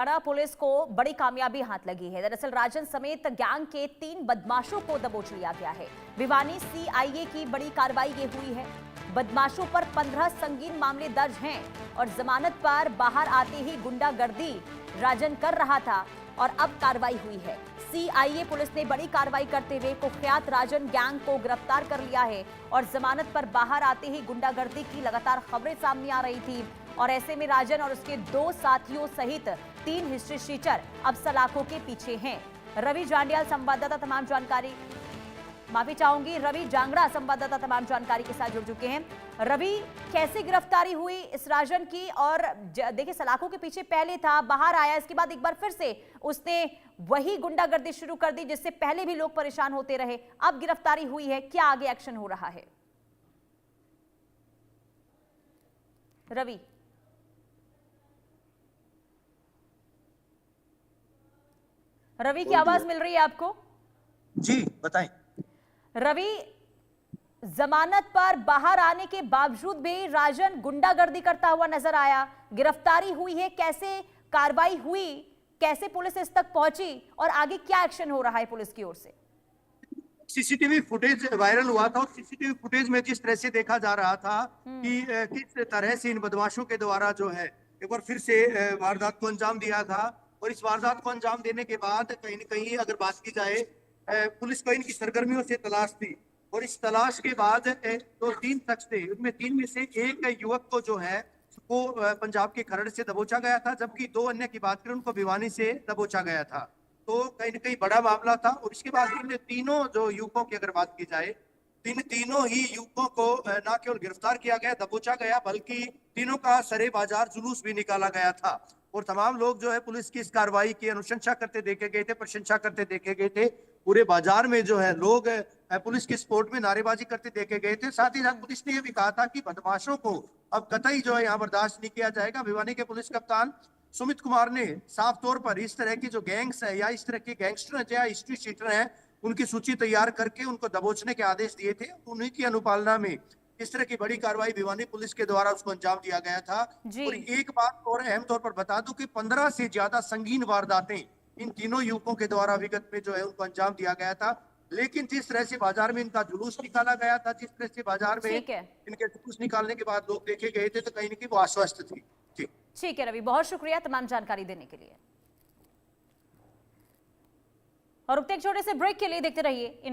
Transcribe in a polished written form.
Haryana police को बड़ी कामयाबी हाथ लगी है। दरअसल राजन समेत गैंग के 3 बदमाशों को दबोच लिया गया है। भिवानी सीआईए की बड़ी कार्रवाई ये हुई है। बदमाशों पर 15 संगीन मामले दर्ज हैं और जमानत पर बाहर आते ही गुंडागर्दी राजन कर रहा था और अब कार्रवाई हुई है। सीआईए पुलिस ने बड़ी कार्रवाई करते हुए कुख्यात राजन गैंग को गिरफ्तार कर लिया है और जमानत पर बाहर आते ही गुंडागर्दी की लगातार खबरें सामने आ रही थी और ऐसे में राजन और उसके 2 साथियों सहित 3 हिस्ट्री शीटर अब सलाखों के पीछे हैं। रवि जांडियाल संवाददाता तमाम जानकारी रवि जांगड़ा संवाददाता तमाम जानकारी के साथ जुड़ चुके हैं। रवि, कैसे गिरफ्तारी हुई इस राजन की? और देखिए, सलाखों के पीछे पहले था, बाहर आया, इसके बाद एक बार फिर से उसने वही गुंडागर्दी शुरू कर दी जिससे पहले भी लोग परेशान होते रहे। अब गिरफ्तारी हुई है, क्या आगे एक्शन हो रहा है? रवि की आवाज मिल रही है आपको? जी बताएं। रवि, जमानत पर बाहर आने के बावजूद भी राजन गुंडागर्दी करता हुआ नजर आया। गिरफ्तारी हुई है, कैसे कार्रवाई हुई, कैसे पुलिस इस तक पहुंची और आगे क्या एक्शन हो रहा है पुलिस की ओर से? सीसीटीवी फुटेज वायरल हुआ था और सीसीटीवी फुटेज में जिस तरह से देखा जा रहा था कि किस तरह से इन बदमाशों के द्वारा जो है एक बार फिर से वारदात को अंजाम दिया था। और इस वारदात को अंजाम देने के बाद कहीं न कहीं अगर बात की जाए, पुलिस को इनकी सरगर्मियों से तलाश थी और इस तलाश के बाद तो 3 शख्स थे, उनमें 3 में से एक युवक को जो है वो पंजाब के खरड़ से दबोचा गया था, जबकि 2 अन्य की बात करें उनको भिवानी से दबोचा गया था। तो कहीं न कहीं बड़ा मामला था। और इसके बाद इन तीनों जो युवकों की अगर बात की जाए, तीनों ही युवकों को न केवल गिरफ्तार किया गया, दबोचा गया, बल्कि तीनों का सरे बाजार जुलूस भी निकाला गया था। और तमाम लोग जो है पुलिस की इस कार्रवाई की अनुशंसा करते देखे गए थे, प्रशंसा करते देखे गए थे। पूरे बाजार में जो है लोग पुलिस के सपोर्ट में नारेबाजी करते देखे गए थे। साथ ही साथ पुलिस ने यह भी कहा था कि बदमाशों को अब कतई जो है यहाँ बर्दाश्त नहीं किया जाएगा। भिवानी के पुलिस कप्तान सुमित कुमार ने साफ तौर पर इस तरह की जो गैंग्स है या इस तरह के गैंगस्टर या हिस्ट्री शीटर हैं, उनकी सूची तैयार करके उनको दबोचने के आदेश दिए थे। उन्हीं की अनुपालना में इस तरह की बड़ी कार्रवाई भिवानी पुलिस के द्वारा उसको अंजाम दिया गया था। और एक बात और अहम तौर पर बता दूं कि 15 से ज्यादा संगीन वारदातें इन तीनों युवकों के द्वारा विगत में जो है उनको अंजाम दिया गया था। लेकिन जिस तरह से बाजार में इनका जुलूस निकाला गया था, जिस तरह से बाजार में इनके जुलूस निकालने के बाद लोग देखे गए थे, तो कहीं न कहीं वो आश्वस्त थी। ठीक है रवि, बहुत शुक्रिया तमाम जानकारी देने के लिए। और रुकते एक छोटे से ब्रेक के लिए देखते रहिए इंडिया।